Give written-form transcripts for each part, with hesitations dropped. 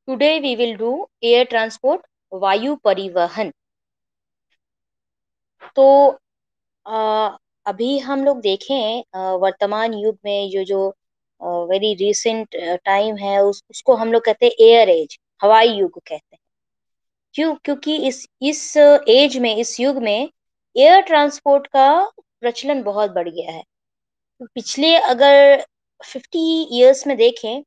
Today we will do air transport, वायु परिवहन। तो अभी हम लोग देखें वर्तमान युग में जो जो वेरी रिसेंट टाइम है उसको हम लोग कहते हैं एयर एज, हवाई युग कहते हैं। क्योंकि इस एज में, इस युग में एयर ट्रांसपोर्ट का प्रचलन बहुत बढ़ गया है। तो पिछले अगर 50 इयर्स में देखें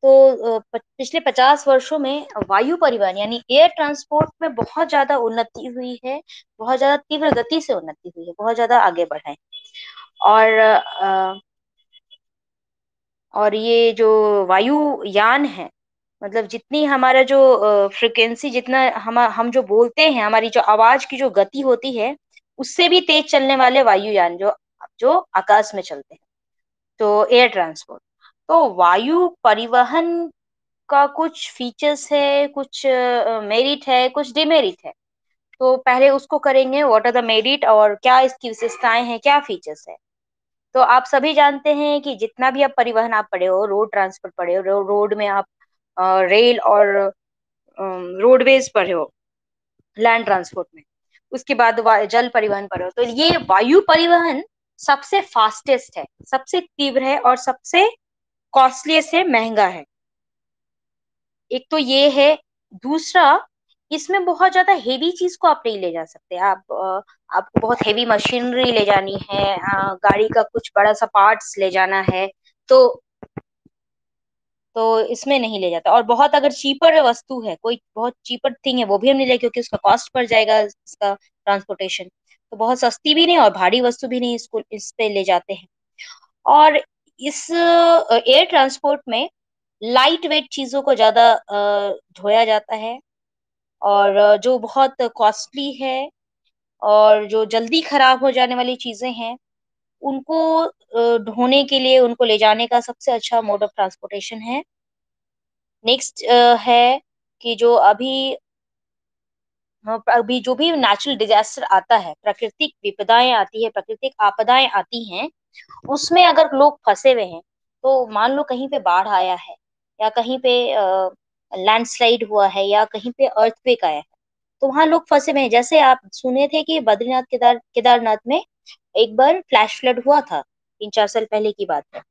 तो पिछले 50 वर्षों में वायु परिवहन यानी एयर ट्रांसपोर्ट में बहुत ज्यादा उन्नति हुई है। बहुत ज्यादा तीव्र गति से उन्नति हुई है, बहुत ज्यादा आगे बढ़ा है। और ये जो वायुयान है, मतलब जितनी हमारा जो फ्रिक्वेंसी, जितना हम जो बोलते हैं, हमारी जो आवाज की जो गति होती है, उससे भी तेज चलने वाले वायुयान जो जो आकाश में चलते हैं, तो एयर ट्रांसपोर्ट। तो वायु परिवहन का कुछ फीचर्स है, कुछ मेरिट है, कुछ डिमेरिट है। तो पहले उसको करेंगे, व्हाट आर द मेरिट और क्या इसकी विशेषताएं हैं, क्या फीचर्स है। तो आप सभी जानते हैं कि जितना भी आप परिवहन आप पढ़े हो, रोड ट्रांसपोर्ट पढ़े हो, रोड में आप रेल और रोडवेज पढ़े हो, लैंड ट्रांसपोर्ट में, उसके बाद जल परिवहन पढ़े हो, तो ये वायु परिवहन सबसे फास्टेस्ट है, सबसे तीव्र है और सबसे कॉस्टली से महंगा है। एक तो ये है। दूसरा, इसमें बहुत ज्यादा हेवी चीज को आप नहीं ले जा सकते। आपको बहुत हेवी मशीनरी ले जानी है, गाड़ी का कुछ बड़ा सा पार्ट्स ले जाना है, तो इसमें नहीं ले जाता। और बहुत अगर चीपर वस्तु है, कोई बहुत चीपर थिंग है, वो भी हम नहीं ले, क्योंकि उसका कॉस्ट बढ़ जाएगा, इसका ट्रांसपोर्टेशन। तो बहुत सस्ती भी नहीं और भारी वस्तु भी नहीं, इसको इस पे ले जाते हैं। और इस एयर ट्रांसपोर्ट में लाइट वेट चीजों को ज्यादा ढोया जाता है। और जो बहुत कॉस्टली है और जो जल्दी खराब हो जाने वाली चीजें हैं, उनको ढोने के लिए, उनको ले जाने का सबसे अच्छा मोड ऑफ ट्रांसपोर्टेशन है। नेक्स्ट है कि जो अभी जो भी नेचुरल डिजास्टर आता है, प्राकृतिक विपदाएं आती है, प्राकृतिक आपदाएं आती हैं, उसमें अगर लोग फंसे हुए हैं, तो मान लो कहीं पे बाढ़ आया है, या कहीं पे लैंडस्लाइड हुआ है, या कहीं पे अर्थक्वेक आया है, तो वहां लोग फंसे हुए हैं। जैसे आप सुने थे कि बद्रीनाथ केदारनाथ में एक बार फ्लैश फ्लड हुआ था, 3-4 साल पहले की बात है।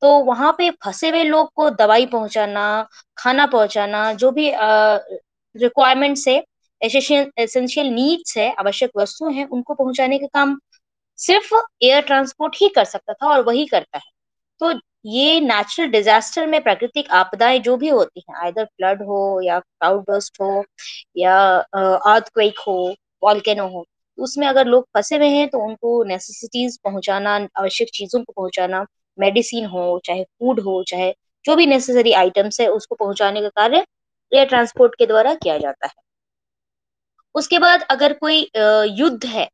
तो वहां पे फंसे हुए लोग को दवाई पहुंचाना, खाना पहुंचाना, जो भी रिक्वायरमेंट्स है, एसेंशियल नीड्स है, आवश्यक वस्तु है, उनको पहुंचाने का काम सिर्फ एयर ट्रांसपोर्ट ही कर सकता था, और वही करता है। तो ये नेचुरल डिजास्टर में, प्राकृतिक आपदाएं जो भी होती हैं, आइदर फ्लड हो या क्लाउड बर्स्ट हो या अर्थक्वेक हो, वॉल्केनो हो, तो उसमें अगर लोग फंसे हुए हैं, तो उनको नेसेसिटीज पहुंचाना, आवश्यक चीजों को पहुंचाना, मेडिसिन हो, चाहे फूड हो, चाहे जो भी नेसेसरी आइटम्स है, उसको पहुंचाने का कार्य एयर ट्रांसपोर्ट के द्वारा किया जाता है। उसके बाद अगर कोई युद्ध है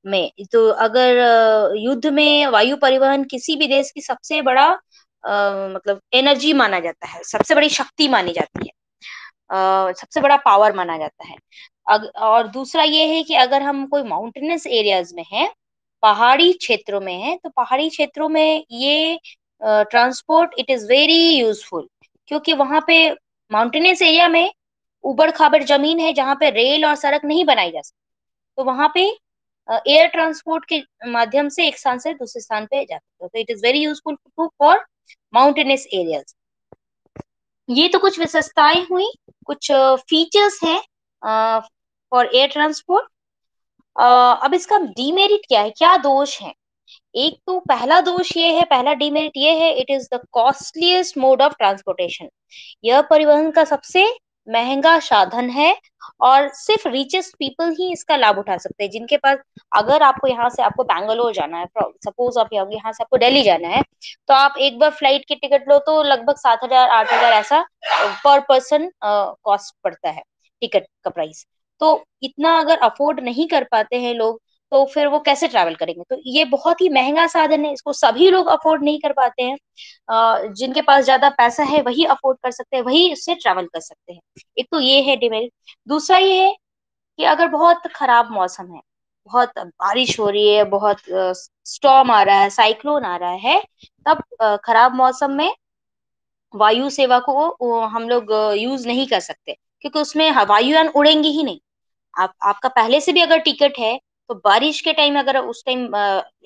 में, तो अगर युद्ध में वायु परिवहन किसी भी देश की सबसे बड़ा मतलब एनर्जी माना जाता है, सबसे बड़ी शक्ति मानी जाती है, सबसे बड़ा पावर माना जाता है। और दूसरा ये है कि अगर हम कोई माउंटेनस एरियाज में हैं, पहाड़ी क्षेत्रों में है, तो पहाड़ी क्षेत्रों में ये transport it is very useful, क्योंकि वहां पे माउंटेनस एरिया में उबड़ खाबड़ जमीन है, जहाँ पे रेल और सड़क नहीं बनाई जा सकती। तो वहां पे एयर ट्रांसपोर्ट के माध्यम से एक स्थान से दूसरे स्थान पे जा सकते हो, तो it is very useful for mountainous areas. ये तो कुछ विशेषताएं हुई, कुछ फीचर्स हैं फॉर एयर ट्रांसपोर्ट। अब इसका डीमेरिट क्या है, क्या दोष है। एक तो पहला दोष ये है, पहला डिमेरिट ये है, it is the costliest mode of transportation. यह परिवहन का सबसे महंगा साधन है, और सिर्फ रिचेस्ट पीपल ही इसका लाभ उठा सकते हैं, जिनके पास, अगर आपको यहाँ से, आपको बैंगलोर जाना है, सपोज आप यहाँ से आपको दिल्ली जाना है, तो आप एक बार फ्लाइट की टिकट लो तो लगभग 7,000 8,000 ऐसा पर पर्सन कॉस्ट पड़ता है, टिकट का प्राइस। तो इतना अगर अफोर्ड नहीं कर पाते हैं लोग, तो फिर वो कैसे ट्रैवल करेंगे। तो ये बहुत ही महंगा साधन है, इसको सभी लोग अफोर्ड नहीं कर पाते हैं। जिनके पास ज्यादा पैसा है वही अफोर्ड कर सकते हैं, वही इससे ट्रैवल कर सकते हैं। एक तो ये है डिमेरिट। दूसरा ये है कि अगर बहुत खराब मौसम है, बहुत बारिश हो रही है, बहुत स्टॉर्म आ रहा है, साइक्लोन आ रहा है, तब खराब मौसम में वायु सेवा को हम लोग यूज नहीं कर सकते, क्योंकि उसमें वायुयान उड़ेंगे ही नहीं। आप आपका पहले से भी अगर टिकट है, तो बारिश के टाइम अगर उस टाइम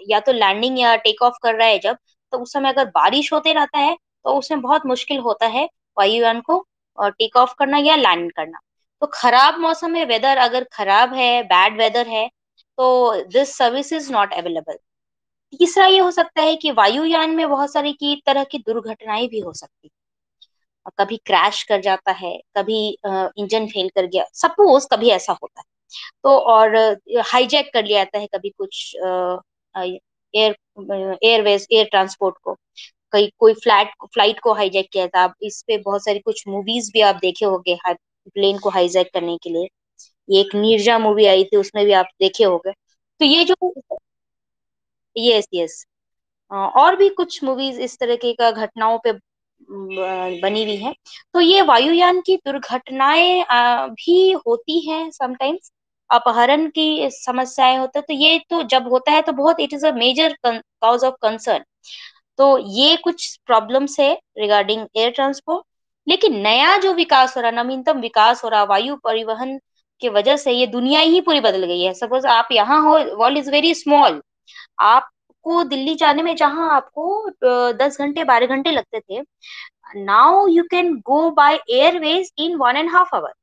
या तो लैंडिंग या टेक ऑफ कर रहा है जब, तो उस समय अगर बारिश होते रहता है, तो उसमें बहुत मुश्किल होता है वायुयान को टेक ऑफ करना या लैंड करना। तो खराब मौसम में, वेदर अगर खराब है, बैड वेदर है, तो this service is not available. तीसरा ये हो सकता है कि वायुयान में बहुत सारी की तरह की दुर्घटनाएं भी हो सकती, कभी क्रैश कर जाता है, कभी इंजन फेल कर गया, सपोज कभी ऐसा होता है। तो और हाईजैक कर लिया जाता है कभी कुछ एयर एयरवेज, एयर ट्रांसपोर्ट को, कहीं कोई फ्लाइट को हाईजैक किया था। आप इस पे बहुत सारी कुछ मूवीज भी आप देखे होंगे, प्लेन को हाईजैक करने के लिए। ये एक नीरजा मूवी आई थी, उसमें भी आप देखे होंगे। तो ये जो, यस यस, और भी कुछ मूवीज इस तरह के का घटनाओं पे बनी हुई है। तो ये वायुयान की दुर्घटनाएं भी होती हैं समटाइम्स, अपहरण की समस्याएं होते हैं। तो ये तो जब होता है तो बहुत, it is a major cause of concern. तो ये कुछ प्रॉब्लम्स है रिगार्डिंग एयर ट्रांसपोर्ट। लेकिन नया जो विकास हो रहा, नवीनतम विकास हो रहा वायु परिवहन की वजह से, ये दुनिया ही पूरी बदल गई है। सपोज आप यहाँ हो, वर्ल्ड इज वेरी स्मॉल, आपको दिल्ली जाने में जहां आपको 10 घंटे 12 घंटे लगते थे, now you can go by airways in 1.5 hour.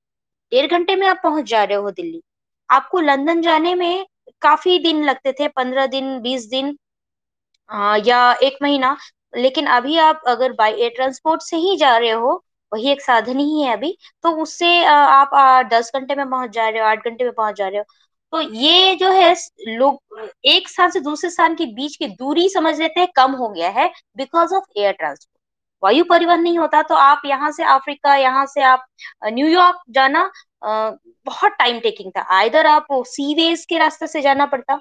1.5 घंटे में आप पहुंच जा रहे हो दिल्ली। आपको लंदन जाने में काफी दिन लगते थे, 15 दिन 20 दिन, या एक महीना। लेकिन अभी आप अगर बाय एयर ट्रांसपोर्ट से ही जा रहे हो, वही एक साधन ही है अभी, तो उससे आप 10 घंटे में पहुंच जा रहे हो, 8 घंटे में पहुंच जा रहे हो। तो ये जो है, लोग एक स्थान से दूसरे स्थान के बीच की दूरी समझ लेते हैं कम हो गया है, बिकॉज ऑफ एयर ट्रांसपोर्ट। वायु परिवहन नहीं होता तो आप यहाँ से अफ्रीका, यहाँ से आप न्यूयॉर्क जाना बहुत टाइम टेकिंग था। आइदर आप सीवेज के रास्ते से जाना पड़ता,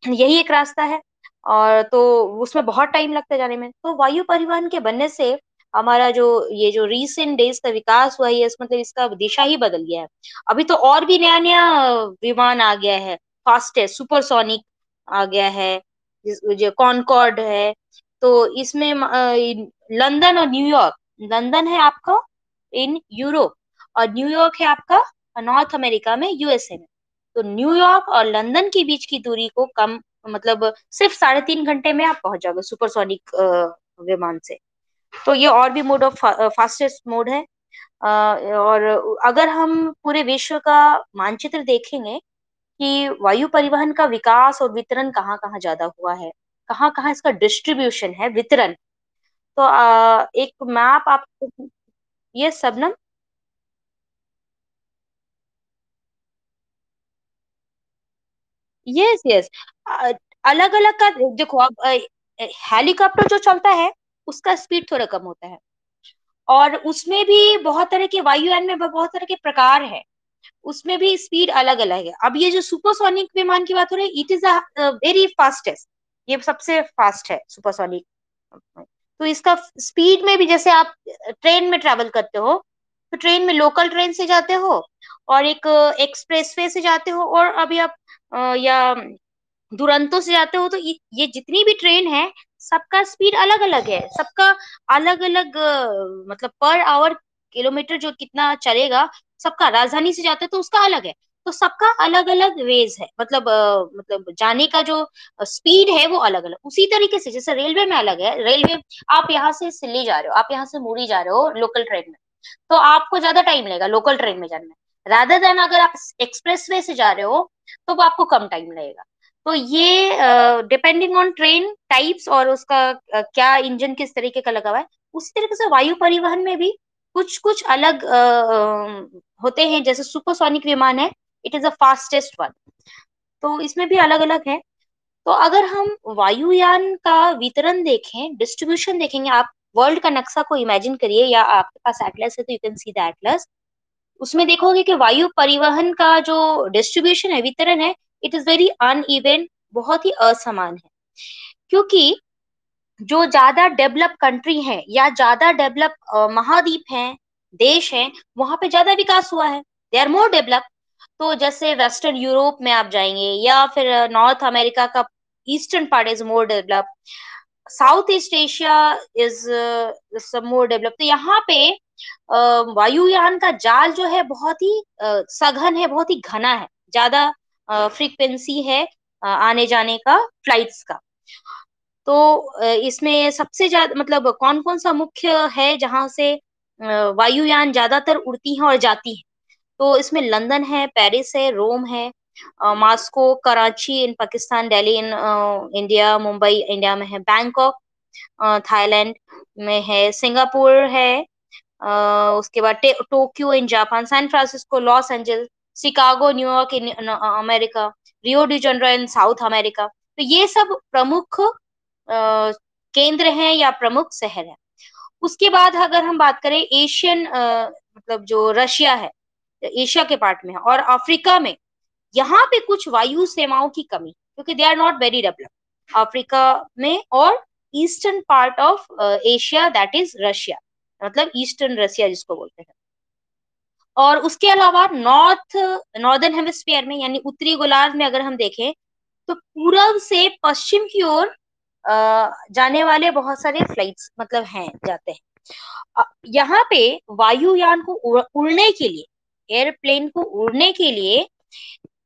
यही एक रास्ता है, और तो उसमें बहुत टाइम लगता है जाने में। तो वायु परिवहन के बनने से हमारा जो, ये जो रिसेंट डेज का विकास हुआ है, ये मतलब इसका दिशा ही बदल गया है। अभी तो और भी नया नया विमान आ गया है, फास्टेस्ट सुपरसोनिक आ गया है, जो कॉनकॉर्ड है। तो इसमें लंदन और न्यूयॉर्क, लंदन है आपका इन यूरोप, और न्यूयॉर्क है आपका नॉर्थ अमेरिका में, यूएसए में। तो न्यूयॉर्क और लंदन के बीच की दूरी को कम, मतलब सिर्फ 3.5 घंटे में आप पहुंच जाओगे सुपरसोनिक विमान से। तो ये और भी मोड ऑफ, फास्टेस्ट मोड है। और अगर हम पूरे विश्व का मानचित्र देखेंगे कि वायु परिवहन का विकास और वितरण कहाँ कहाँ ज्यादा हुआ है, कहाँ कहाँ इसका डिस्ट्रीब्यूशन है, वितरण, तो एक मैप आपको, ये सबनम। यस यस, अलग अलग का देखो। अब हेलीकॉप्टर जो चलता है, उसका स्पीड थोड़ा कम होता है, और उसमें भी बहुत तरह के, वायुयान में बहुत तरह के प्रकार है, उसमें भी स्पीड अलग अलग है। अब ये जो सुपरसोनिक विमान की बात हो रही है, it is a very fastest, ये सबसे फास्ट है सुपरसोनिक। तो इसका स्पीड में भी, जैसे आप ट्रेन में ट्रेवल करते हो, तो ट्रेन में लोकल ट्रेन से जाते हो, और एक एक्सप्रेसवे से जाते हो, और अभी आप या दुरंतो से जाते हो, तो ये जितनी भी ट्रेन है, सबका स्पीड अलग अलग है, सबका अलग अलग, मतलब पर आवर किलोमीटर जो कितना चलेगा, सबका। राजधानी से जाते हो तो उसका अलग है। तो सबका अलग अलग वेज है, मतलब मतलब जाने का जो स्पीड है वो अलग अलग। उसी तरीके से जैसे रेलवे में अलग है, रेलवे, आप यहाँ से सिल्ली जा रहे हो, आप यहाँ से मुड़ी जा रहे हो लोकल ट्रेन में, तो आपको ज्यादा टाइम लगेगा लोकल ट्रेन में जाने में, रादर देन अगर आप एक्सप्रेस वे से जा रहे हो, तो वो आपको कम टाइम लगेगा। तो ये डिपेंडिंग ऑन ट्रेन टाइप्स और उसका क्या इंजन किस तरीके का लगा हुआ है, उसी तरीके से वायु परिवहन में भी कुछ कुछ अलग होते हैं। जैसे सुपरसोनिक विमान है, it is the fastest one, तो इसमें भी अलग अलग है। तो अगर हम वायुयान का वितरण देखें, डिस्ट्रीब्यूशन देखेंगे, आप वर्ल्ड का नक्शा को इमेजिन करिए, या आपके पास एटलस है तो you can see the Atlas. उसमें देखोगे कि वायु परिवहन का जो डिस्ट्रीब्यूशन है, वितरण है, इट इज वेरी अनइवन, बहुत ही असमान है। क्योंकि जो ज्यादा डेवलप कंट्री है, या ज्यादा डेवलप महाद्वीप हैं, देश हैं, वहां पे ज्यादा विकास हुआ है, दे आर मोर डेवलप। तो जैसे वेस्टर्न यूरोप में आप जाएंगे, या फिर नॉर्थ अमेरिका का eastern part is more develop, south east Asia is सब मोर डेवलप। तो यहाँ पे वायुयान का जाल जो है बहुत ही सघन है, बहुत ही घना है, ज्यादा फ्रीक्वेंसी है आने जाने का, फ्लाइट्स का। तो इसमें सबसे ज्यादा मतलब कौन कौन सा मुख्य है जहां से वायुयान ज्यादातर उड़ती हैं और जाती हैं? तो इसमें लंदन है, पेरिस है, रोम है, Moscow, Karachi in Pakistan, Delhi in India, Mumbai India में है, बैंकॉक थाईलैंड में है, सिंगापुर है, उसके बाद Tokyo in Japan, San Francisco, Los Angeles, Chicago, New York in America, Rio de Janeiro in South America. तो ये सब प्रमुख केंद्र हैं या प्रमुख शहर हैं। उसके बाद अगर हम बात करें एशियन मतलब जो रशिया है, एशिया के पार्ट में है, और अफ्रीका में, यहाँ पे कुछ वायु सेवाओं की कमी, क्योंकि they are not very developed Africa में, और eastern part of Asia that is Russia, मतलब ईस्टर्न रशिया जिसको बोलते हैं। और उसके अलावा नॉर्दर्न हेमिस्फीयर में यानी उत्तरी गोलार्ध में अगर हम देखें, तो पूरब से पश्चिम की ओर जाने वाले बहुत सारे फ्लाइट्स मतलब हैं, जाते हैं। यहाँ पे वायुयान को उड़ने के लिए, एयरप्लेन को उड़ने के लिए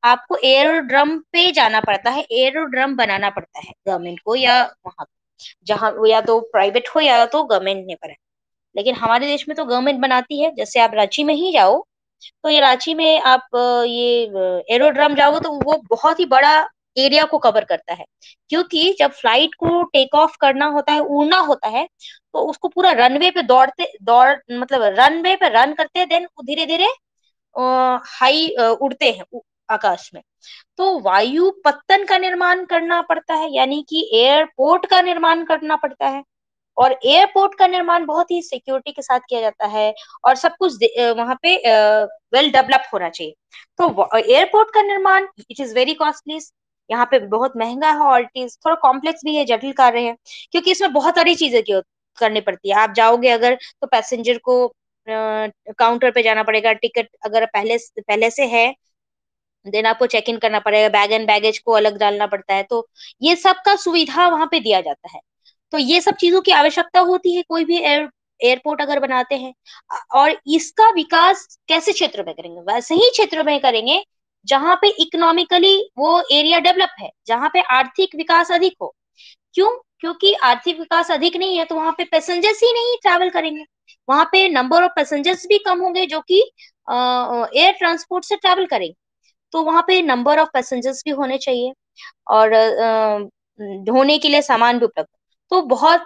आपको एरोड्रम पे जाना पड़ता है, एरोड्रम बनाना पड़ता है गवर्नमेंट को, या वहां जहां या तो प्राइवेट हो या तो गवर्नमेंट ने बनाया। लेकिन हमारे देश में तो गवर्नमेंट बनाती है। जैसे आप रांची में ही जाओ, तो ये रांची में आप ये एरोड्रम जाओ तो वो बहुत ही बड़ा एरिया को कवर करता है, क्योंकि जब फ्लाइट को टेक ऑफ करना होता है, उड़ना होता है, तो उसको पूरा रनवे पे दौड़ मतलब रनवे पे रन करते हैं, देन धीरे धीरे हाई उड़ते हैं आकाश में। तो वायु पत्तन का निर्माण करना पड़ता है, यानी कि एयरपोर्ट का निर्माण करना पड़ता है। और एयरपोर्ट का निर्माण बहुत ही सिक्योरिटी के साथ किया जाता है, और सब कुछ वहां पे वेल डेवलप होना चाहिए। तो एयरपोर्ट का निर्माण इट इज वेरी कॉस्टली, यहाँ पे बहुत महंगा है, और इट इज थोड़ा कॉम्प्लेक्स भी है, जटिल कार्य है, क्योंकि इसमें बहुत सारी चीजें करनी पड़ती है। आप जाओगे अगर, तो पैसेंजर को काउंटर पे जाना पड़ेगा, टिकट अगर पहले से है, देन आपको चेक इन करना पड़ेगा, बैग एंड बैगेज को अलग डालना पड़ता है। तो ये सब का सुविधा वहां पे दिया जाता है। तो ये सब चीजों की आवश्यकता होती है कोई भी एयरपोर्ट अगर बनाते हैं। और इसका विकास कैसे क्षेत्र में करेंगे? वैसे ही क्षेत्र में करेंगे जहां पे इकोनॉमिकली वो एरिया डेवलप है, जहां पे आर्थिक विकास अधिक हो। क्यों? क्योंकि आर्थिक विकास अधिक नहीं है तो वहां पे पैसेंजर्स ही नहीं ट्रैवल करेंगे, वहां पे नंबर ऑफ पैसेंजर्स भी कम होंगे जो कि एयर ट्रांसपोर्ट से ट्रैवल करेंगे। तो वहां पे नंबर ऑफ पैसेंजर्स भी होने चाहिए, और ढोने के लिए सामान भी उपलब्ध। तो बहुत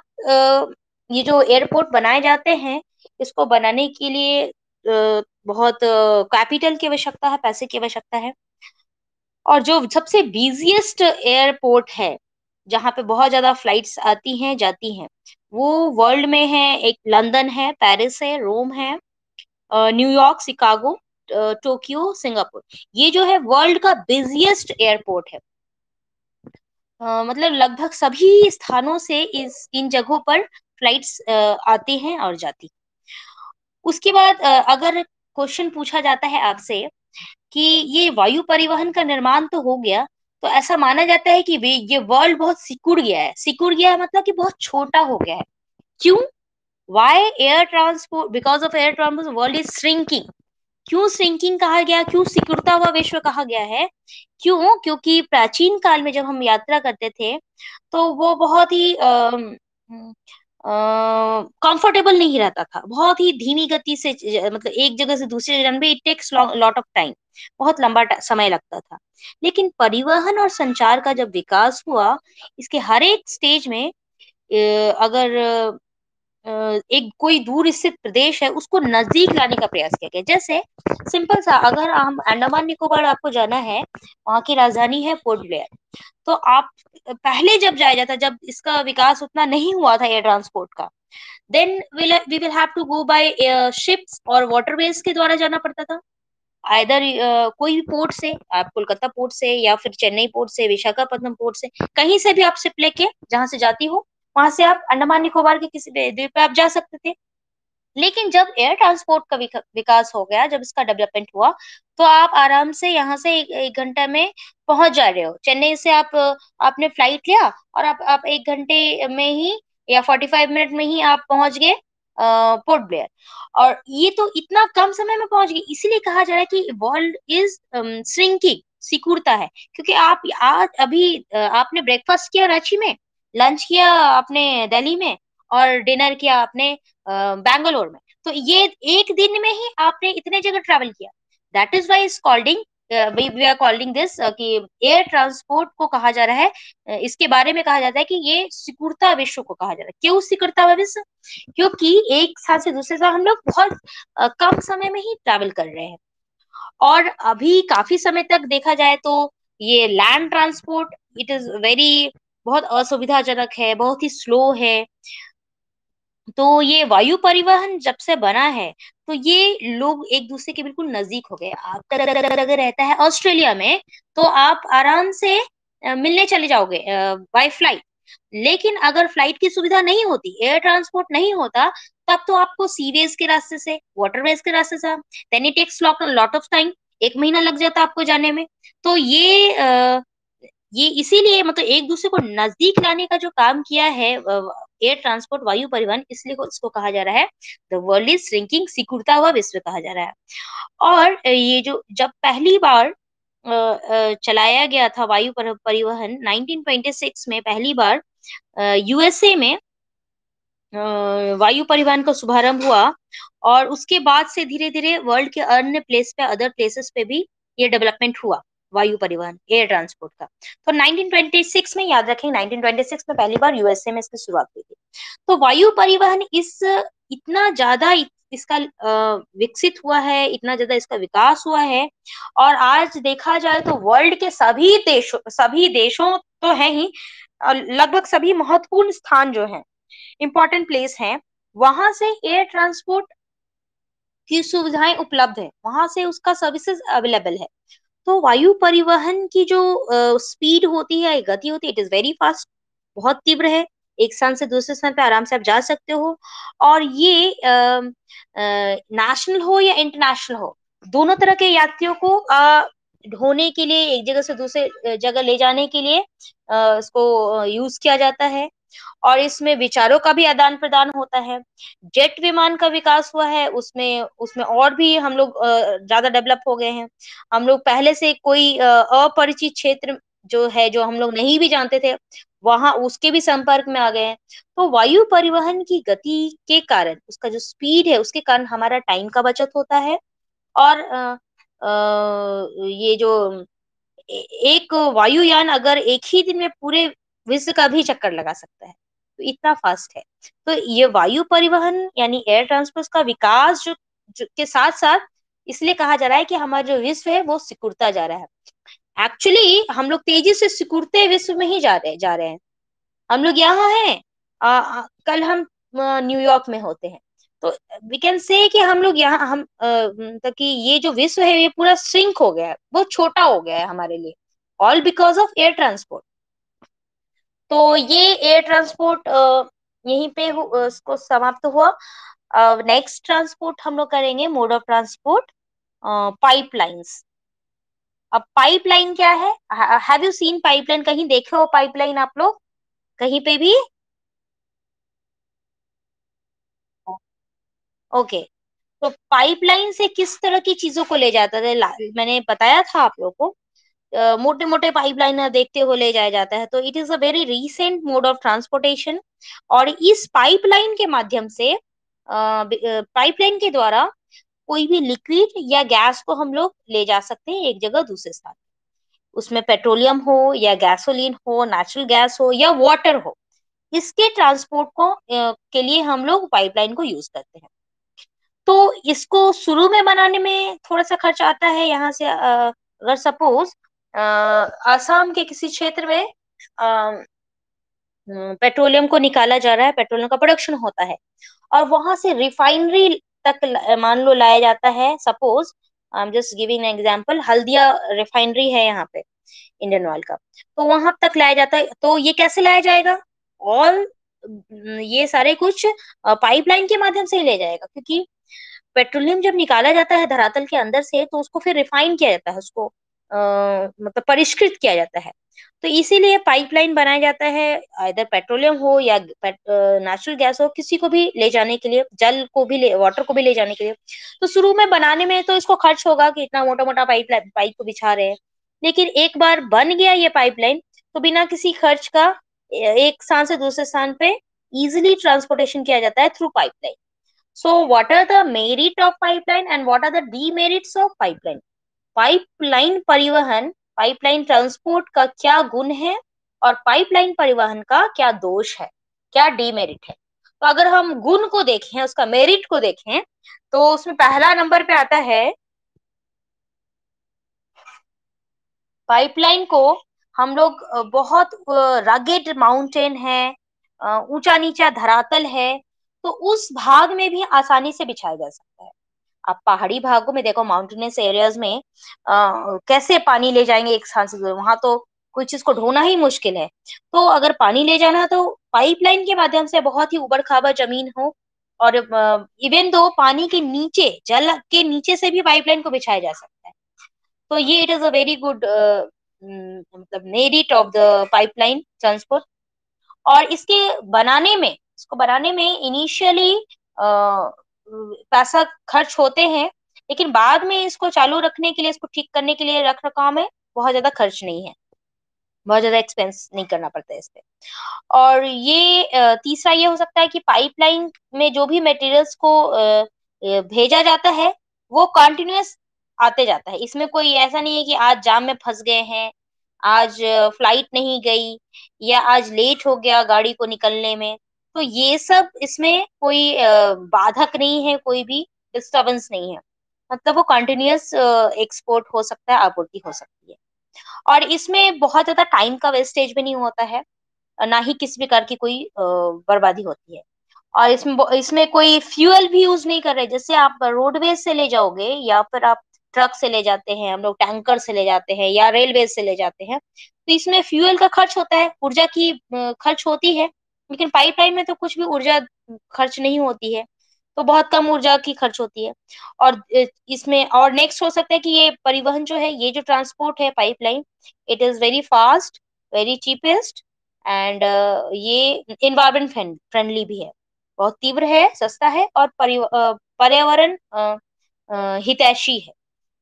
ये जो एयरपोर्ट बनाए जाते हैं, इसको बनाने के लिए बहुत कैपिटल की आवश्यकता है, पैसे की आवश्यकता है। और जो सबसे बिजिएस्ट एयरपोर्ट है, जहाँ पे बहुत ज्यादा फ्लाइट्स आती हैं जाती हैं, वो वर्ल्ड में है, एक लंदन है, पेरिस है, रोम है, न्यूयॉर्क, शिकागो, टोक्यो, सिंगापुर। ये जो है वर्ल्ड का बिजिएस्ट एयरपोर्ट है। मतलब लगभग सभी स्थानों से इस इन जगहों पर फ्लाइट्स आती हैं और जाती हैं। उसके बाद अगर क्वेश्चन पूछा जाता है आपसे कि ये वायु परिवहन का निर्माण तो हो गया, तो ऐसा माना जाता है कि ये वर्ल्ड बहुत सिकुड़ गया है। सिकुड़ गया है मतलब कि बहुत छोटा हो गया है। क्यों? Why air transport, because of air transport world is shrinking. क्यों श्रिंकिंग कहा गया, क्यों सिकुड़ता हुआ विश्व कहा गया है? क्यों? क्योंकि प्राचीन काल में जब हम यात्रा करते थे, तो वो बहुत ही कंफर्टेबल नहीं रहता था, बहुत ही धीमी गति से मतलब एक जगह से दूसरी जगह जाने में it takes lot of time, बहुत लंबा समय लगता था। लेकिन परिवहन और संचार का जब विकास हुआ, इसके हर एक स्टेज में अगर एक कोई दूर स्थित प्रदेश है उसको नजदीक लाने का प्रयास किया गया। जैसे सिंपल सा, अगर हम अंडमान निकोबार आपको जाना है, वहां की राजधानी है पोर्ट ब्लेयर। तो आप पहले जब जाया जाता, जब इसका विकास उतना नहीं हुआ था एयर ट्रांसपोर्ट का, then we will have to go by ships और वाटरवेज के द्वारा जाना पड़ता था। आइदर कोई भी पोर्ट से, आप कोलकाता पोर्ट से या फिर चेन्नई पोर्ट से, विशाखापट्टनम पोर्ट से, कहीं से भी आप शिप लेके जहां से जाती हो, वहां से आप अंडमान निकोबार के किसी भी द्वीप पे आप जा सकते थे। लेकिन जब एयर ट्रांसपोर्ट का विकास हो गया, जब इसका डेवलपमेंट हुआ, तो आप आराम से यहाँ से एक घंटे में पहुंच जा रहे हो। चेन्नई से आपने फ्लाइट लिया और आप एक घंटे में ही या 45 मिनट में ही आप पहुंच गए पोर्ट ब्लेयर। और ये तो इतना कम समय में पहुंच गए, इसीलिए कहा जा रहा है कि वर्ल्ड इज श्रिंकिंग, सिकुड़ता है। क्योंकि आप आज अभी आपने ब्रेकफास्ट किया रांची में, लंच किया आपने दिल्ली में, और डिनर किया आपने बैंगलोर में। तो ये एक दिन में ही आपने इतने जगह ट्रैवल किया। That is why is calling, we are calling this कि एयर ट्रांसपोर्ट को कहा जा रहा है, इसके बारे में कहा जाता है कि ये सिकुड़ता विश्व को कहा जा रहा है। क्यों सिकुड़ता हुआ विश्व? क्योंकि एक स्थान से दूसरे स्थान हम लोग बहुत कम समय में ही ट्रैवल कर रहे हैं। और अभी काफी समय तक देखा जाए तो ये land transport, it is very, बहुत असुविधाजनक है, बहुत ही स्लो है। तो ये वायु परिवहन जब से बना है, तो ये लोग एक दूसरे के बिल्कुल नजदीक हो गए। आपका अगर रहता है ऑस्ट्रेलिया में, तो आप आराम से मिलने चले जाओगे बाय फ्लाइट। लेकिन अगर फ्लाइट की सुविधा नहीं होती, एयर ट्रांसपोर्ट नहीं होता, तब तो आपको सीवेज के रास्ते से, वाटरवेज के रास्ते से, then it takes lot of time, 1 महीना लग जाता आपको जाने में। तो ये इसीलिए मतलब एक दूसरे को नजदीक लाने का जो काम किया है एयर ट्रांसपोर्ट, वायु परिवहन, इसलिए इसको कहा जा रहा है द वर्ल्ड इज श्रिंकिंग, सिकुड़ता हुआ विश्व कहा जा रहा है। और ये जो जब पहली बार चलाया गया था वायु परिवहन 1926 में पहली बार यूएसए में वायु परिवहन का शुभारंभ हुआ। और उसके बाद से धीरे धीरे वर्ल्ड के अन्य प्लेस पे, अदर प्लेसेस पे भी ये डेवलपमेंट हुआ, वायु परिवहन, एयर ट्रांसपोर्ट का। तो 1926 में, याद रखें, 1926 में पहली बार यूएसए में इसकी शुरुआत हुई थी। तो वायु परिवहन इतना ज्यादा इसका विकसित हुआ है, इतना ज्यादा इसका विकास हुआ है। और आज देखा जाए तो वर्ल्ड के सभी देशों तो है ही, लगभग सभी महत्वपूर्ण स्थान जो है, इंपॉर्टेंट प्लेस है, वहां से एयर ट्रांसपोर्ट की सुविधाएं उपलब्ध है, वहां से उसका सर्विसेज अवेलेबल है। तो वायु परिवहन की जो स्पीड होती है, गति होती है, इट इज वेरी फास्ट, बहुत तीव्र है। एक स्थान से दूसरे स्थान पे आराम से आप जा सकते हो। और ये नेशनल हो या इंटरनेशनल हो, दोनों तरह के यात्रियों को ढोने के लिए, एक जगह से दूसरे जगह ले जाने के लिए इसको यूज किया जाता है। और इसमें विचारों का भी आदान प्रदान होता है। जेट विमान का विकास हुआ है, उसमें उसमें और भी हम लोग ज्यादा डेवलप हो गए हैं। हम लोग पहले से कोई अपरिचित क्षेत्र जो है, जो हम लोग नहीं भी जानते थे, वहां उसके भी संपर्क में आ गए हैं। तो वायु परिवहन की गति के कारण, उसका जो स्पीड है, उसके कारण हमारा टाइम का बचत होता है। और ये जो एक वायुयान अगर एक ही दिन में पूरे विश्व का भी चक्कर लगा सकता है, तो इतना फास्ट है। तो ये वायु परिवहन यानी एयर ट्रांसपोर्ट का विकास जो के साथ साथ, इसलिए कहा जा रहा है कि हमारा जो विश्व है वो सिकुड़ता जा रहा है। एक्चुअली हम लोग तेजी से सिकुड़ते विश्व में ही जा रहे हैं। हम लोग यहाँ हैं, कल हम न्यूयॉर्क में होते हैं। तो वी कैन से कि हम लोग यहाँ हम मतलब कि ये जो विश्व है, ये पूरा श्रिंक हो गया है, बहुत छोटा हो गया है हमारे लिए, all because of air transport. तो ये एयर ट्रांसपोर्ट यहीं पे इसको समाप्त हुआ। नेक्स्ट ट्रांसपोर्ट हम लोग करेंगे, मोड ऑफ ट्रांसपोर्ट, पाइपलाइंस। अब पाइपलाइन क्या है? Have you seen pipeline? कहीं देखे हो पाइपलाइन आप लोग कहीं पे भी? ओके। तो पाइपलाइन से किस तरह की चीजों को ले जाता था? मैंने बताया था आप लोगों को, मोटे मोटे पाइपलाइन देखते हुए ले जाया जाता है। तो it is a very recent mode of transportation. और इस पाइपलाइन के माध्यम से, पाइपलाइन के द्वारा कोई भी लिक्विड या गैस को हम लोग ले जा सकते हैं एक जगह दूसरे स्थान। उसमें पेट्रोलियम हो या गैसोलीन हो, नेचुरल गैस हो या वाटर हो, इसके ट्रांसपोर्ट को के लिए हम लोग पाइपलाइन को यूज करते हैं। तो इसको शुरू में बनाने में थोड़ा सा खर्च आता है। यहाँ से अगर सपोज आसाम के किसी क्षेत्र में पेट्रोलियम को निकाला जा रहा है, पेट्रोलियम का प्रोडक्शन होता है, और वहां से रिफाइनरी तक मान लो लाया जाता है। Suppose I am just giving an example, Haldia refinery है यहाँ पे, इंडियन ऑयल का। तो वहां तक लाया जाता है। तो ये कैसे लाया जाएगा? ऑल ये सारे कुछ पाइपलाइन के माध्यम से ही ले जाएगा, क्योंकि पेट्रोलियम जब निकाला जाता है धरातल के अंदर से तो उसको फिर रिफाइन किया जाता है, उसको मतलब परिष्कृत किया जाता है। तो इसीलिए पाइपलाइन बनाया जाता है, इधर पेट्रोलियम हो या नेचुरल गैस हो, किसी को भी ले जाने के लिए, जल को भी वाटर को भी ले जाने के लिए। तो शुरू में बनाने में तो इसको खर्च होगा कि इतना मोटा मोटा पाइप को बिछा रहे हैं, लेकिन एक बार बन गया ये पाइपलाइन तो बिना किसी खर्च का एक स्थान से दूसरे स्थान पे इजिली ट्रांसपोर्टेशन किया जाता है through pipeline. So what are the merit of pipeline and what are the demerits of pipeline? Pipeline परिवहन, पाइपलाइन ट्रांसपोर्ट का क्या गुण है और पाइपलाइन परिवहन का क्या दोष है, क्या डीमेरिट है? तो अगर हम गुण को देखें, उसका मेरिट को देखें, तो उसमें पहला नंबर पे आता है पाइपलाइन को हम लोग बहुत रगेड माउंटेन है, ऊंचा नीचा धरातल है, तो उस भाग में भी आसानी से बिछाया जा सकता है। आप पहाड़ी भागों में देखो, माउंटेनियस एरियाज में कैसे पानी ले जाएंगे एक स्थान से दूसरे, वहां तो कोई चीज को ढोना ही मुश्किल है। तो अगर पानी ले जाना तो पाइपलाइन के माध्यम से, बहुत ही उबड़ खाबड़ जमीन हो, और इवन दो पानी के नीचे, जल के नीचे से भी पाइपलाइन को बिछाया जा सकता है। तो ये it is a very good मतलब merit of the pipeline transport. और इसको बनाने में इनिशियली पैसा खर्च होते हैं, लेकिन बाद में इसको चालू रखने के लिए, इसको ठीक करने के लिए, रख रखाव में बहुत ज्यादा खर्च नहीं है, बहुत ज्यादा एक्सपेंस नहीं करना पड़ता है इस पे। और ये तीसरा ये हो सकता है कि पाइपलाइन में जो भी मटेरियल्स को भेजा जाता है वो कंटिन्यूअस आते जाता है। इसमें कोई ऐसा नहीं है कि आज जाम में फंस गए हैं, आज फ्लाइट नहीं गई, या आज लेट हो गया गाड़ी को निकलने में। तो ये सब इसमें कोई बाधक नहीं है, कोई भी डिस्टरबेंस नहीं है। मतलब वो कंटिन्यूअस एक्सपोर्ट हो सकता है, आपूर्ति हो सकती है। और इसमें बहुत ज्यादा टाइम का वेस्टेज भी नहीं होता है, ना ही किसी प्रकार की कोई बर्बादी होती है। और इसमें कोई फ्यूल भी यूज नहीं कर रहे, जैसे आप रोडवेज से ले जाओगे या फिर आप ट्रक से ले जाते हैं, हम लोग टैंकर से ले जाते हैं या रेलवे से ले जाते हैं, तो इसमें फ्यूल का खर्च होता है, ऊर्जा की खर्च होती है। लेकिन पाइपलाइन में तो कुछ भी ऊर्जा खर्च नहीं होती है, तो बहुत कम ऊर्जा की खर्च होती है। और इसमें और नेक्स्ट हो सकता है कि ये परिवहन जो है, ये जो ट्रांसपोर्ट है pipeline, it is very fast, very cheapest, and ये इन्वायरमेंट फ्रेंडली भी है, बहुत तीव्र है, सस्ता है, और पर्यावरण हितैषी है।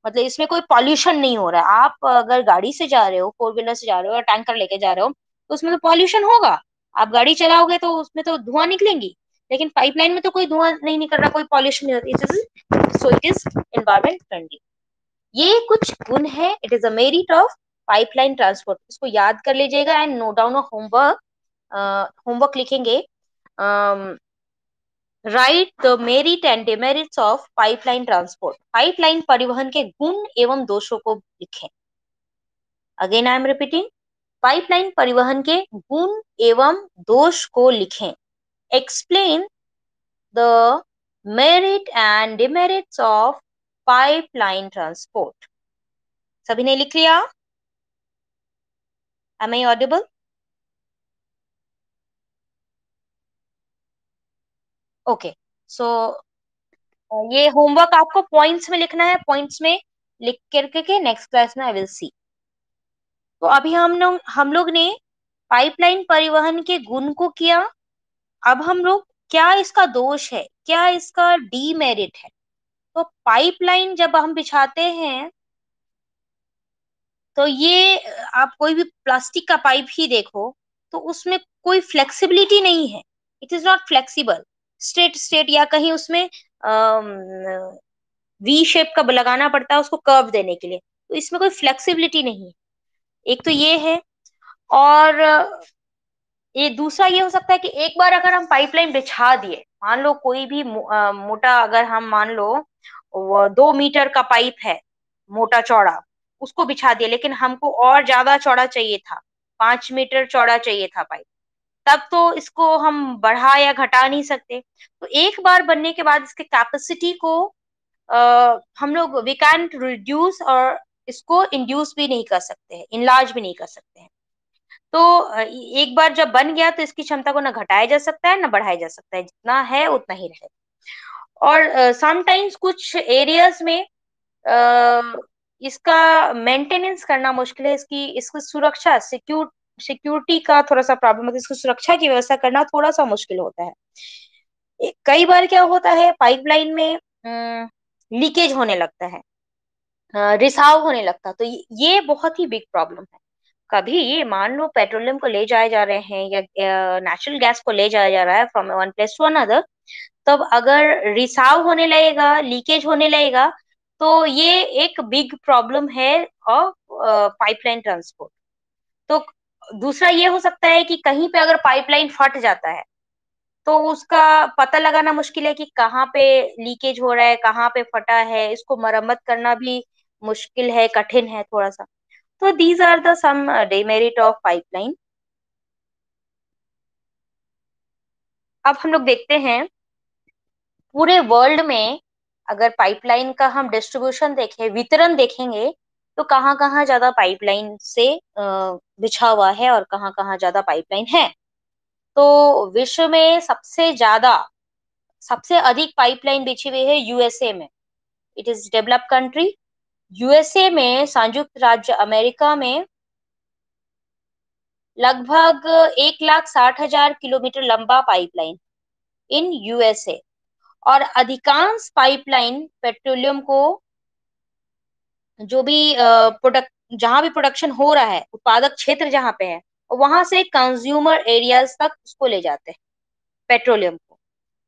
मतलब इसमें कोई पॉल्यूशन नहीं हो रहा है। आप अगर गाड़ी से जा रहे हो, फोर व्हीलर से जा रहे हो या टैंकर लेके जा रहे हो, तो उसमें तो पॉल्यूशन होगा। आप गाड़ी चलाओगे तो उसमें तो धुआं निकलेंगी, लेकिन पाइपलाइन में तो कोई धुआं नहीं निकल रहा, कोई पॉल्यूशन नहीं होती। So it is environment friendly. ये कुछ गुण है, it is a merit of pipeline transport. इसको याद कर लीजिएगा and note down homework. Homework लिखेंगे, write the merit and demerits of pipeline transport. Pipeline परिवहन के गुण एवं दोषों को लिखें। Again I am repeating, pipeline परिवहन के गुण एवं दोष को लिखें। Explain the merit and demerits of pipeline transport. सभी ने लिख लिया? M I audible? Okay, so ये होमवर्क आपको पॉइंट्स में लिखना है, पॉइंट्स में लिख करके नेक्स्ट क्लास में आई विल सी। तो अभी हम लोग ने पाइपलाइन परिवहन के गुण को किया। अब हम लोग, क्या इसका दोष है, क्या इसका डीमेरिट है? तो पाइपलाइन जब हम बिछाते हैं, तो ये आप कोई भी प्लास्टिक का पाइप ही देखो, तो उसमें कोई फ्लेक्सिबिलिटी नहीं है। It is not flexible, straight straight, या कहीं उसमें वी शेप का लगाना पड़ता है उसको कर्व देने के लिए, तो इसमें कोई फ्लेक्सिबिलिटी नहीं है। एक तो ये है। और ये दूसरा ये हो सकता है कि एक बार अगर हम पाइपलाइन बिछा दिए, मान लो कोई भी मोटा, अगर हम मान लो वो 2 मीटर का पाइप है, मोटा चौड़ा, उसको बिछा दिया, लेकिन हमको और ज्यादा चौड़ा चाहिए था, 5 मीटर चौड़ा चाहिए था पाइप, तब तो इसको हम बढ़ा या घटा नहीं सकते। तो एक बार बनने के बाद इसके कैपेसिटी को हम लोग वी कैन रिड्यूस, और इसको इंड्यूस भी नहीं कर सकते हैं, इनलार्ज भी नहीं कर सकते हैं। तो एक बार जब बन गया तो इसकी क्षमता को ना घटाया जा सकता है ना बढ़ाया जा सकता है, जितना है उतना ही रहेगा। और समटाइम्स कुछ एरियाज में इसका मेंटेनेंस करना मुश्किल है, इसकी सुरक्षा सिक्योरिटी का थोड़ा सा प्रॉब्लम है, इसकी सुरक्षा की व्यवस्था करना थोड़ा सा मुश्किल होता है। कई बार क्या होता है, पाइपलाइन में लीकेज होने लगता है, रिसाव होने लगता है, तो ये बहुत ही बिग प्रॉब्लम है। कभी मान लो पेट्रोलियम को ले जाए जा रहे हैं या नेचुरल गैस को ले जाया जा रहा है from one place to another, तब अगर रिसाव होने लगेगा, लीकेज होने लगेगा, तो ये एक बिग प्रॉब्लम है ऑफ पाइपलाइन ट्रांसपोर्ट। तो दूसरा ये हो सकता है कि कहीं पे अगर पाइपलाइन फट जाता है तो उसका पता लगाना मुश्किल है कि कहाँ पे लीकेज हो रहा है, कहाँ पे फटा है, इसको मरम्मत करना भी मुश्किल है, कठिन है थोड़ा सा। तो these are the some demerit of pipeline. अब हम लोग देखते हैं पूरे वर्ल्ड में, अगर पाइपलाइन का हम डिस्ट्रीब्यूशन देखें, वितरण देखेंगे, तो कहाँ कहाँ ज्यादा पाइपलाइन से बिछा हुआ है और कहाँ कहाँ ज्यादा पाइपलाइन है। तो विश्व में सबसे अधिक पाइपलाइन बिछी हुई है यूएसए में। It is developed country. USA में, संयुक्त राज्य अमेरिका में लगभग 1,60,000 किलोमीटर लंबा पाइपलाइन इन यूएसए। और अधिकांश पाइपलाइन पेट्रोलियम को, जो भी प्रोडक्ट, जहां भी प्रोडक्शन हो रहा है, उत्पादक क्षेत्र जहां पे है, वहां से कंज्यूमर एरियाज तक उसको ले जाते हैं, पेट्रोलियम को,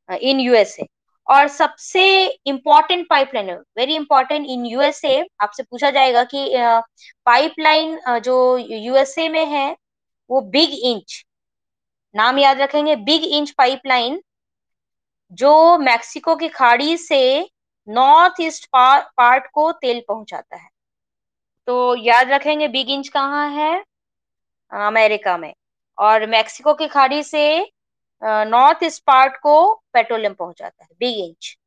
इन यूएसए। और सबसे important pipeline, very important in USA, आपसे पूछा जाएगा कि पाइपलाइन जो यूएसए में है वो बिग इंच, नाम याद रखेंगे, बिग इंच पाइपलाइन, जो मैक्सिको की खाड़ी से नॉर्थ ईस्ट पार्ट को तेल पहुंचाता है। तो याद रखेंगे बिग इंच कहाँ है, अमेरिका में। और मैक्सिको की खाड़ी से नॉर्थ ईस्ट पार्ट को पेट्रोलियम पहुंचाता है, बिग इंच।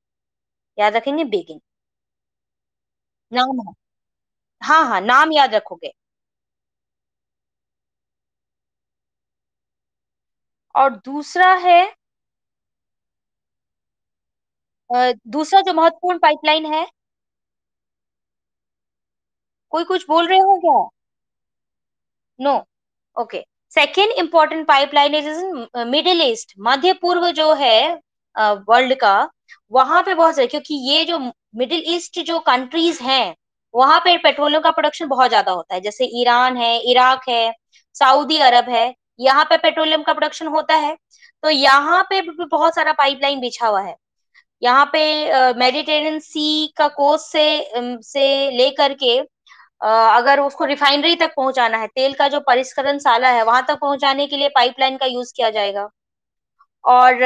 याद रखेंगे बिग इंच, नाम है। हाँ हाँ, नाम याद रखोगे। और दूसरा है, दूसरा जो महत्वपूर्ण पाइपलाइन है, कोई कुछ बोल रहे हो क्या? No. Okay. Second important pipeline is in Middle East, मध्य पूर्व जो है वर्ल्ड का, वहां पे बहुत सारे, क्योंकि ये जो मिडिल ईस्ट जो कंट्रीज हैं, वहां पे पेट्रोलियम का प्रोडक्शन बहुत ज्यादा होता है, जैसे ईरान है, इराक है, सऊदी अरब है, यहाँ पे पेट्रोलियम का प्रोडक्शन होता है। तो यहाँ पे भी बहुत सारा पाइपलाइन बिछा हुआ है। यहाँ पे मेडिटेरेनियन सी का कोस्ट से लेकर के अगर उसको रिफाइनरी तक पहुंचाना है, तेल का जो परिष्करणशाला है वहां तक पहुंचाने के लिए पाइपलाइन का यूज किया जाएगा। और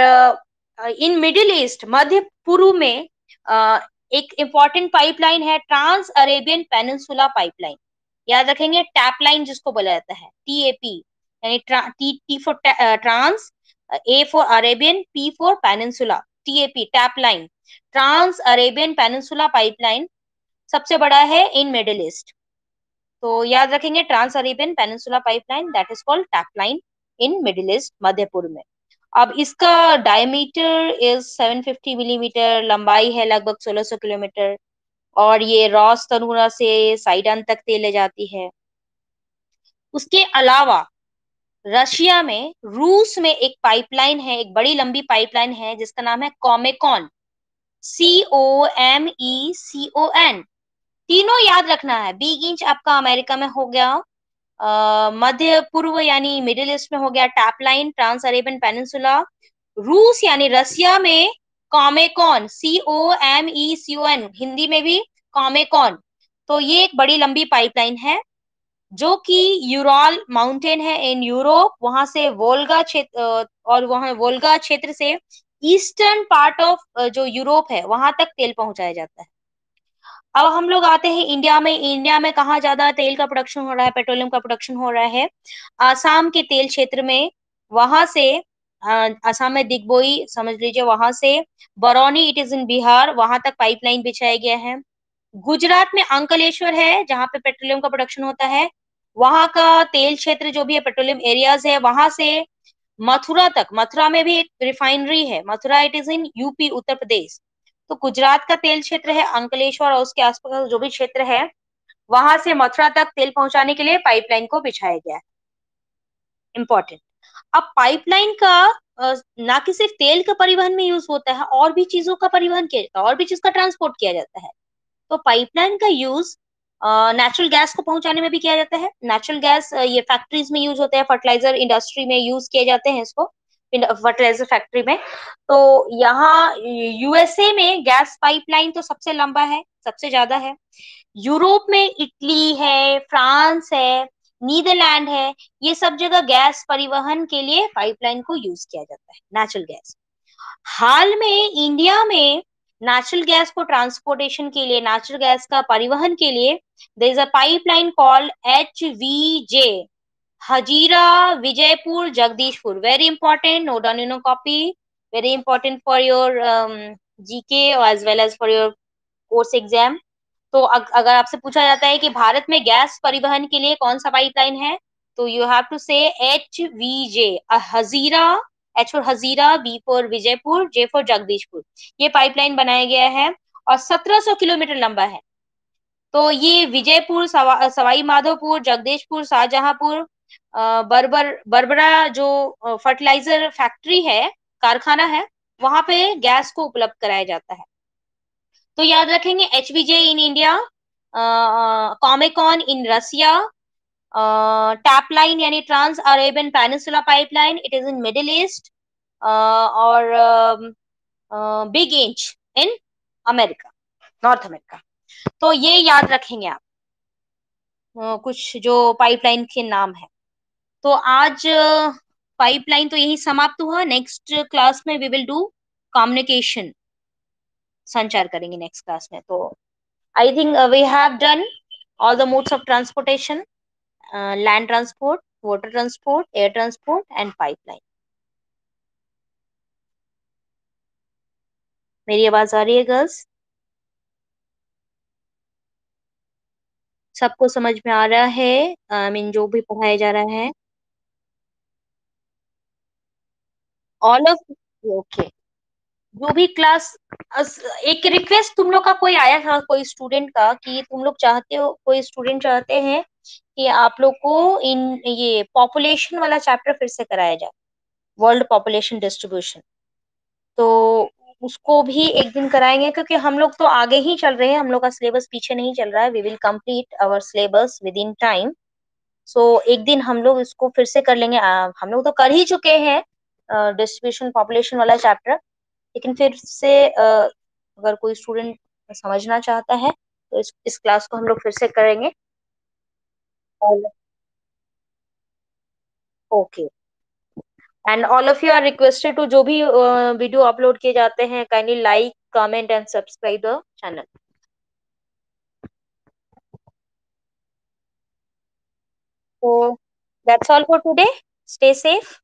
इन मिडिल ईस्ट, मध्य पूर्व में, अ, एक इम्पॉर्टेंट पाइपलाइन है, ट्रांस अरेबियन पेनिनसुला पाइपलाइन। याद रखेंगे, टैप लाइन जिसको बोला जाता है, टीएपी, यानी T T for trans, A for Arabian, P for peninsula, TAP, tap line, trans Arabian peninsula pipeline, सबसे बड़ा है इन मिडिल ईस्ट। तो याद रखेंगे, trans Arabian peninsula pipeline, that is called tap line in Middle East, मध्य पूर्व में। अब इसका डायमीटर इज 750 मिलीमीटर, लंबाई है लगभग 1600 किलोमीटर, और ये रॉस तनूरा से साइडन तक तेल ले जाती है। उसके अलावा रशिया में, रूस में एक पाइपलाइन है, एक बड़ी लंबी पाइपलाइन है जिसका नाम है कॉमेकॉन, COMECON। तीनों याद रखना है। बिग इंच आपका अमेरिका में हो गया, मध्य पूर्व यानी मिडिल ईस्ट में हो गया tap line, trans Arabian peninsula. रूस यानी रसिया में कॉमेकॉन, COMECON, हिंदी में भी कॉमेकॉन। तो ये एक बड़ी लंबी पाइपलाइन है जो कि यूरल माउंटेन है इन यूरोप, वहां से वोल्गा क्षेत्र, और वहां वोल्गा क्षेत्र से ईस्टर्न पार्ट ऑफ जो यूरोप है वहां तक तेल पहुंचाया जाता है। अब हम लोग आते हैं इंडिया में। इंडिया में कहाँ ज्यादा तेल का प्रोडक्शन हो रहा है, पेट्रोलियम का प्रोडक्शन हो रहा है? आसाम के तेल क्षेत्र में, वहां से आसाम में दिगबोई समझ लीजिए, वहां से बरौनी, इट इज इन बिहार, वहां तक पाइपलाइन बिछाया गया है। गुजरात में अंकलेश्वर है जहां पे पेट्रोलियम का प्रोडक्शन होता है। वहां का तेल क्षेत्र जो भी है, पेट्रोलियम एरियाज है, वहां से मथुरा तक, मथुरा में भी एक रिफाइनरी है, Mathura it is in UP, Uttar Pradesh. तो गुजरात का तेल क्षेत्र है अंकलेश्वर और उसके आसपास का जो भी क्षेत्र है, वहां से मथुरा तक तेल पहुंचाने के लिए पाइपलाइन को बिछाया गया है। इंपॉर्टेंट। अब पाइपलाइन का ना कि सिर्फ तेल का परिवहन में यूज होता है, और भी चीजों का परिवहन किया जाता है, और भी चीज का ट्रांसपोर्ट किया जाता है। तो पाइपलाइन का यूज नेचुरल गैस को पहुंचाने में भी किया जाता है। नेचुरल गैस ये फैक्ट्रीज में यूज होते हैं, फर्टिलाइजर इंडस्ट्री में यूज किए जाते हैं इसको, फर्टिलाइजर फैक्ट्री में। तो यहाँ यूएसए में गैस पाइपलाइन तो सबसे लंबा है, सबसे ज्यादा है। यूरोप में इटली है, फ्रांस है, नीदरलैंड है, ये सब जगह गैस परिवहन के लिए पाइपलाइन को यूज किया जाता है, नेचुरल गैस। हाल में इंडिया में नेचुरल गैस को ट्रांसपोर्टेशन के लिए, नेचुरल गैस का परिवहन के लिए, there is a pipeline called HVJ, Hazira Vijaypur Jagdishpur. Very important, note down in copy, very important for your GK as well as for your course exam. तो अगर आपसे पूछा जाता है कि भारत में गैस परिवहन के लिए कौन सा पाइपलाइन है, तो यू हैव टू से HVJ, Hazira, H for Hazira, B for Vijaypur, J for Jagdishpur. ये पाइपलाइन बनाया गया है और 1700 किलोमीटर लंबा है। तो ये विजयपुर, सवाई माधोपुर, जगदीशपुर, शाहजहांपुर, बरबरा जो फर्टिलाइजर फैक्ट्री है, कारखाना है, वहां पे गैस को उपलब्ध कराया जाता है। तो याद रखेंगे, HVJ in India, कॉमेकॉन in Russia, tapline यानी trans Arabian peninsula pipeline, it is in Middle East, और Big Inch in America, North America. तो ये याद रखेंगे आप, कुछ जो पाइपलाइन के नाम है। तो आज पाइपलाइन तो यही समाप्त हुआ। नेक्स्ट क्लास में वी विल डू कम्युनिकेशन, संचार करेंगे नेक्स्ट क्लास में। तो I think we have done all the modes of transportation, land transport, water transport, air transport and pipeline. मेरी आवाज आ रही है गर्ल्स? सबको समझ में आ रहा है? आई मीन जो भी पढ़ाया जा रहा है, ऑल ऑफ, ओके। जो भी क्लास, एक रिक्वेस्ट तुम लोग का कोई आया था, कोई स्टूडेंट का, कि तुम लोग चाहते हो, कोई स्टूडेंट चाहते हैं कि आप लोग को इन ये पॉपुलेशन वाला चैप्टर फिर से कराया जाए, वर्ल्ड पॉपुलेशन डिस्ट्रीब्यूशन। तो उसको भी एक दिन कराएंगे, क्योंकि हम लोग तो आगे ही चल रहे हैं, हम लोग का सिलेबस पीछे नहीं चल रहा है। We will complete our syllabus within time. So एक दिन हम लोग इसको फिर से कर लेंगे। हम लोग तो कर ही चुके हैं डिस्ट्रीब्यूशन पॉपुलेशन वाला चैप्टर, लेकिन फिर से अगर कोई स्टूडेंट समझना चाहता है तो इस क्लास को हम लोग फिर से करेंगे। Okay, and all of you are requested to, जो भी वीडियो अपलोड किए जाते हैं, kindly like, comment and subscribe the channel. So that's all for today. Stay safe.